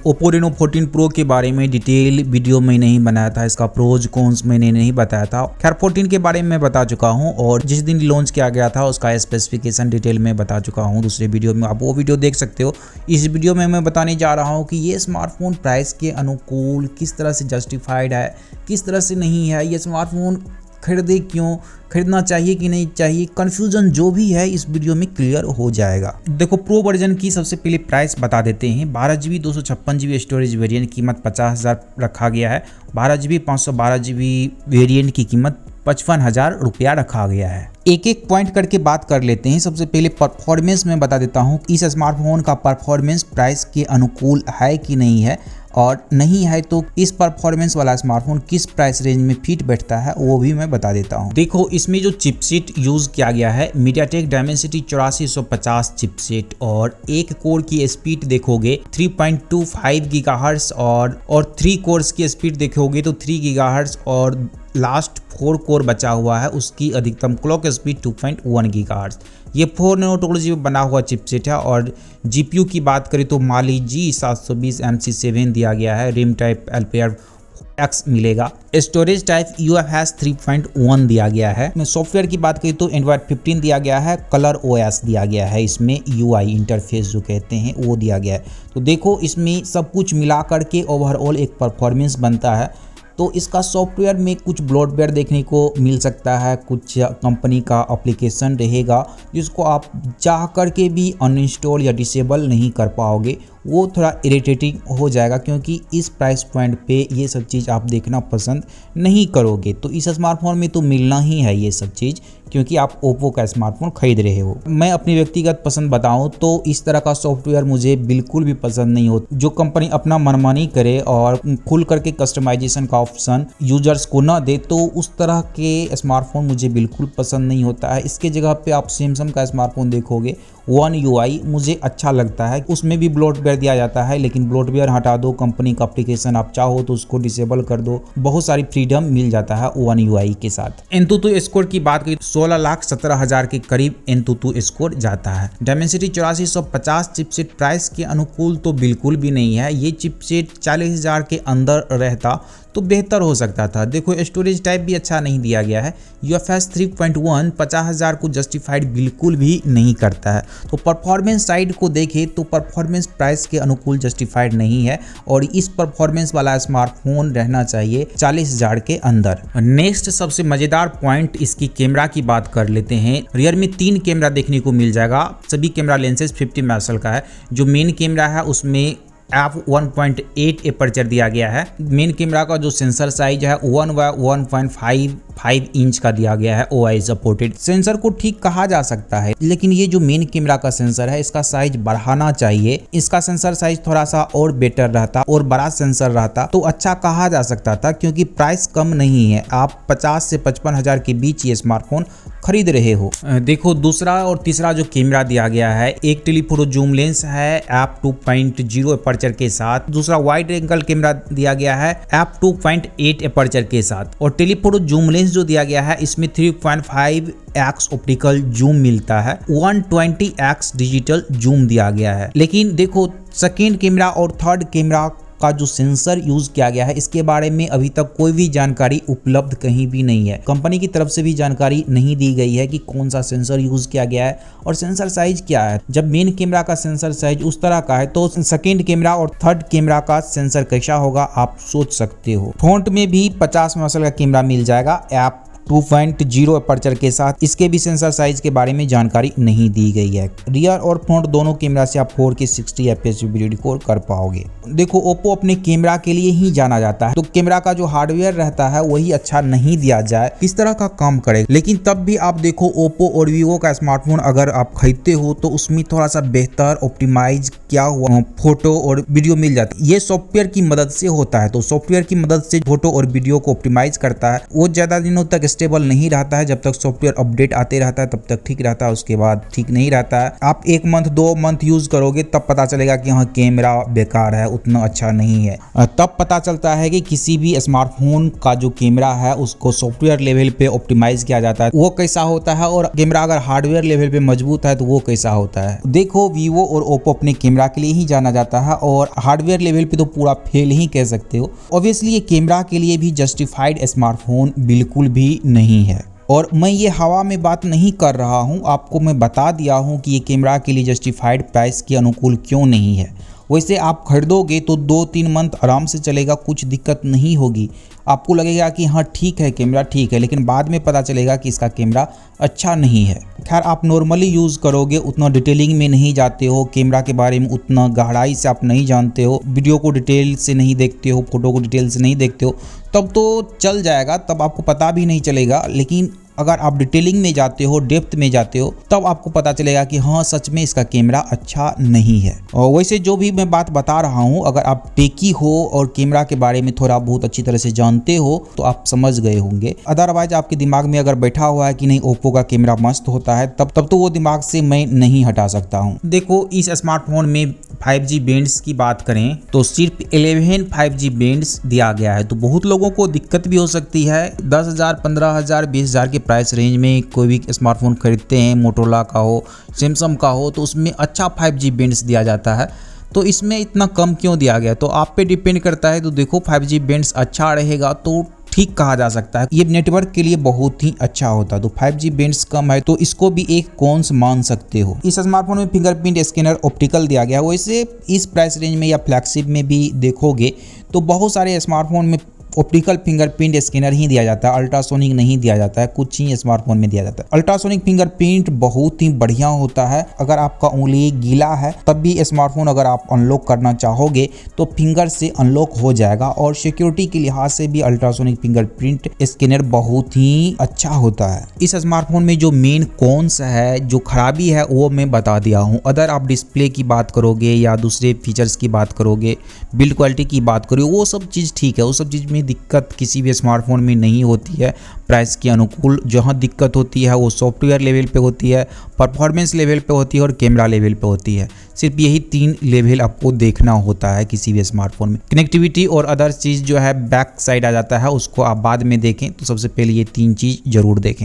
Oppo Reno 14 Pro के बारे में डिटेल वीडियो में नहीं बनाया था, इसका प्रोज कॉन्स मैंने नहीं बताया था। खैर 14 के बारे में बता चुका हूं और जिस दिन लॉन्च किया गया था उसका स्पेसिफिकेशन डिटेल में बता चुका हूं दूसरे वीडियो में, आप वो वीडियो देख सकते हो। इस वीडियो में मैं बताने जा रहा हूं कि ये स्मार्टफोन प्राइस के अनुकूल किस तरह से जस्टिफाइड है, किस तरह से नहीं है, ये स्मार्टफोन खरीदे क्यों, खरीदना चाहिए कि नहीं चाहिए, कन्फ्यूजन जो भी है इस वीडियो में क्लियर हो जाएगा। देखो प्रो वर्जन की सबसे पहले प्राइस बता देते हैं। 12GB 256GB स्टोरेज वेरिएंट कीमत 50,000 रखा गया है। 12GB 512GB वेरिएंट की कीमत 55,000 रुपया रखा गया है। एक एक पॉइंट करके बात कर लेते हैं। सबसे पहले परफॉर्मेंस में बता देता हूँ इस स्मार्टफोन का परफॉर्मेंस प्राइस के अनुकूल है कि नहीं है, और नहीं है तो इस परफॉर्मेंस वाला स्मार्टफोन किस प्राइस रेंज में फिट बैठता है वो भी मैं बता देता हूँ। देखो इसमें जो चिपसेट यूज किया गया है MediaTek Dimensity 8450 चिपसेट, और एक कोर की स्पीड देखोगे 3.25 गीगाहर्ट्ज और 3 कोर्स की स्पीड देखोगे तो 3 गीगाहर्ट्ज, और लास्ट 4 कोर बचा हुआ है उसकी अधिकतम क्लॉक स्पीड 2.1 गीगाहर्ट्ज। ये 4 नैनो टेक्नोलॉजी में बना हुआ चिपसेट है। और जीपीयू की बात करें तो Mali G720 MC7 दिया गया है। रैम टाइप Ampere X मिलेगा। स्टोरेज टाइप UFS 3.1 दिया गया है। सॉफ्टवेयर की बात करें तो Android 15 दिया गया है। कलर OS दिया गया है। इसमें UI इंटरफेस जो कहते हैं वो दिया गया है। तो देखो इसमें सब कुछ मिला करके ओवरऑल एक परफॉर्मेंस बनता है। तो इसका सॉफ्टवेयर में कुछ ब्लोटवेयर देखने को मिल सकता है, कुछ कंपनी का एप्लीकेशन रहेगा जिसको आप चाह करके भी अनइंस्टॉल या डिसेबल नहीं कर पाओगे, वो थोड़ा इरिटेटिंग हो जाएगा क्योंकि इस प्राइस पॉइंट पे ये सब चीज़ आप देखना पसंद नहीं करोगे। तो इस स्मार्टफोन में तो मिलना ही है ये सब चीज़ क्योंकि आप ओप्पो का स्मार्टफोन खरीद रहे हो। मैं अपनी व्यक्तिगत पसंद बताऊं तो इस तरह का सॉफ्टवेयर मुझे बिल्कुल भी पसंद नहीं होता। जो कंपनी अपना मनमानी करे और खुल करके कस्टमाइजेशन का ऑप्शन यूजर्स को ना दे तो उस तरह के स्मार्टफोन मुझे बिल्कुल पसंद नहीं होता है। इसके जगह पे आप सैमसंग का स्मार्टफोन देखोगे One UI मुझे अच्छा लगता है। उसमें भी ब्लोटवेयर दिया जाता है लेकिन ब्लोटवेयर हटा दो, कंपनी का एप्लीकेशन आप चाहो तो उसको डिसेबल कर दो, बहुत सारी फ्रीडम मिल जाता है One UI के साथ। एंतुतु स्कोर की बात करें 16,17,000 के करीब एंतुतु स्कोर जाता है। Dimensity 8450 चिपसेट प्राइस के अनुकूल तो बिल्कुल भी नहीं है। ये चिपसेट 40,000 के अंदर रहता तो बेहतर हो सकता था। देखो स्टोरेज टाइप भी अच्छा नहीं दिया गया है। UFS 3.1 50,000 को जस्टिफाइड बिल्कुल भी नहीं करता है। तो परफॉर्मेंस साइड को देखें तो परफॉर्मेंस प्राइस के अनुकूल जस्टिफाइड नहीं है और इस परफॉर्मेंस वाला स्मार्टफोन रहना चाहिए 40,000 के अंदर। नेक्स्ट सबसे मजेदार पॉइंट इसकी कैमरा की बात कर लेते हैं। रियर में 3 कैमरा देखने को मिल जाएगा। सभी कैमरा लेंसेज 50 मेगापिक्सल का है। जो मेन कैमरा है उसमें f1.8 एपर्चर दिया गया है। मेन कैमरा का जो सेंसर साइज है 1/1.55 इंच का दिया गया है। OI सपोर्टेड सेंसर को ठीक कहा जा सकता है, लेकिन ये जो मेन कैमरा का सेंसर है इसका साइज बढ़ाना चाहिए। इसका सेंसर साइज थोड़ा सा और बेटर रहता और बड़ा सेंसर रहता तो अच्छा कहा जा सकता था क्योंकि प्राइस कम नहीं है। आप 50 से 55,000 के बीच ये स्मार्टफोन खरीद रहे हो। देखो दूसरा और तीसरा जो कैमरा दिया गया है, एक टेलीफोटो जूम लेंस है f2.0 एपर्चर के साथ। दूसरा वाइड एंगल कैमरा दिया गया है f2.8 एपर्चर के साथ, और टेलीफोटो जूम लेंस जो दिया गया है इसमें 3.5x ऑप्टिकल जूम मिलता है, 120x डिजिटल जूम दिया गया है। लेकिन देखो सेकेंड कैमरा और थर्ड कैमरा का जो सेंसर यूज किया गया है इसके बारे में अभी तक कोई भी जानकारी उपलब्ध कहीं भी नहीं है। कंपनी की तरफ से भी जानकारी नहीं दी गई है कि कौन सा सेंसर यूज किया गया है और सेंसर साइज क्या है। जब मेन कैमरा का सेंसर साइज उस तरह का है तो सेकेंड कैमरा और थर्ड कैमरा का सेंसर कैसा होगा आप सोच सकते हो। फ्रंट में भी 50 मेगापिक्सल का कैमरा मिल जाएगा f2.0 एपर्चर के साथ। इसके भी सेंसर साइज के बारे में जानकारी नहीं दी गई है। रियर और फ्रंट दोनों कैमरा से आप 4K 60 FPS वीडियो रिकॉर्ड कर पाओगे। देखो ओप्पो अपने कैमरा के लिए ही जाना जाता है, तो कैमरा का जो हार्डवेयर रहता है वही अच्छा नहीं दिया जाए इस तरह का काम करे। लेकिन तब भी आप देखो ओप्पो और वीवो का स्मार्टफोन अगर आप खरीदते हो तो उसमें थोड़ा सा बेहतर ऑप्टिमाइज किया हुआ फोटो और वीडियो मिल जाता है। ये सॉफ्टवेयर की मदद से होता है, तो सॉफ्टवेयर की मदद से फोटो और वीडियो को ऑप्टिमाइज करता है, वो ज्यादा दिनों तक स्टेबल नहीं रहता है। जब तक सॉफ्टवेयर अपडेट आते रहता है तब तक ठीक रहता है, उसके बाद ठीक नहीं रहता है। आप 1 मंथ 2 मंथ यूज करोगे तब पता चलेगा कि हाँ कैमरा बेकार है, उतना अच्छा नहीं है। तब पता चलता है कि किसी भी स्मार्टफोन का जो कैमरा है उसको सॉफ्टवेयर लेवल पे ऑप्टिमाइज किया जाता है, वो कैसा होता है, और कैमरा अगर हार्डवेयर लेवल पे मजबूत है तो वो कैसा होता है। देखो वीवो और ओप्पो अपने कैमरा के लिए ही जाना जाता है और हार्डवेयर लेवल पे तो पूरा फेल ही कह सकते हो। ऑब्वियसली ये कैमरा के लिए भी जस्टिफाइड स्मार्टफोन बिल्कुल भी नहीं है। और मैं ये हवा में बात नहीं कर रहा हूँ, आपको मैं बता दिया हूँ कि ये कैमरा के लिए जस्टिफाइड प्राइस के अनुकूल क्यों नहीं है। वैसे आप खरीदोगे तो 2-3 मंथ आराम से चलेगा, कुछ दिक्कत नहीं होगी। आपको लगेगा कि हाँ ठीक है कैमरा ठीक है, लेकिन बाद में पता चलेगा कि इसका कैमरा अच्छा नहीं है। खैर आप नॉर्मली यूज़ करोगे, उतना डिटेलिंग में नहीं जाते हो, कैमरा के बारे में उतना गहराई से आप नहीं जानते हो, वीडियो को डिटेल से नहीं देखते हो, फोटो को डिटेल से नहीं देखते हो, तब तो चल जाएगा, तब आपको पता भी नहीं चलेगा। लेकिन अगर आप डिटेलिंग में जाते हो, डेप्थ में जाते हो, तब आपको पता चलेगा कि हाँ सच में इसका कैमरा अच्छा नहीं है। और वैसे जो भी मैं बात बता रहा हूँ, अगर आप टेकी हो और कैमरा के बारे में थोड़ा बहुत अच्छी तरह से जानते हो तो आप समझ गए होंगे। अदरवाइज आपके दिमाग में अगर बैठा हुआ है कि नहीं ओप्पो का कैमरा मस्त होता है, तब तो वो दिमाग से मैं नहीं हटा सकता हूँ। देखो इस स्मार्टफोन में 5G बैंड्स की बात करें तो सिर्फ 11 5G बैंड्स दिया गया है, तो बहुत लोगों को दिक्कत भी हो सकती है। 10,000, 15,000, 20,000 के प्राइस रेंज में कोई भी स्मार्टफोन खरीदते हैं, मोटोरोला का हो, सैमसंग का हो, तो उसमें अच्छा 5G बैंड्स दिया जाता है। तो इसमें इतना कम क्यों दिया गया, तो आप पे डिपेंड करता है। तो देखो 5G बैंड्स अच्छा रहेगा तो ठीक कहा जा सकता है, ये नेटवर्क के लिए बहुत ही अच्छा होता है। तो 5G बैंड्स कम है तो इसको भी एक कॉन्स मान सकते हो। इस स्मार्टफोन में फिंगरप्रिंट स्कैनर ऑप्टिकल दिया गया है। वैसे इस प्राइस रेंज में या फ्लैगशिप में भी देखोगे तो बहुत सारे स्मार्टफोन में ऑप्टिकल फिंगरप्रिंट स्कैनर ही दिया जाता है, अल्ट्रासोनिक नहीं दिया जाता है, कुछ ही स्मार्टफोन में दिया जाता है। अल्ट्रासोनिक फिंगरप्रिंट बहुत ही बढ़िया होता है। अगर आपका उंगली गीला है तब भी स्मार्टफोन अगर आप अनलॉक करना चाहोगे तो फिंगर से अनलॉक हो जाएगा, और सिक्योरिटी के लिहाज से भी अल्ट्रासोनिक फिंगरप्रिंट स्कैनर बहुत ही अच्छा होता है। इस स्मार्टफोन में जो मेन कॉन्स है, जो खराबी है, वो मैं बता दिया हूँ। अगर आप डिस्प्ले की बात करोगे या दूसरे फीचर्स की बात करोगे, बिल्ड क्वालिटी की बात करोगे, वो सब चीज़ ठीक है, वो सब चीज़ में दिक्कत किसी भी स्मार्टफोन में नहीं होती है प्राइस के अनुकूल। जहां दिक्कत होती है वो सॉफ्टवेयर लेवल पे होती है, परफॉर्मेंस लेवल पे होती है और कैमरा लेवल पे होती है। सिर्फ यही 3 लेवल आपको देखना होता है किसी भी स्मार्टफोन में। कनेक्टिविटी और अदर चीज़ जो है बैक साइड आ जाता है, उसको आप बाद में देखें, तो सबसे पहले ये 3 चीज़ जरूर देखें।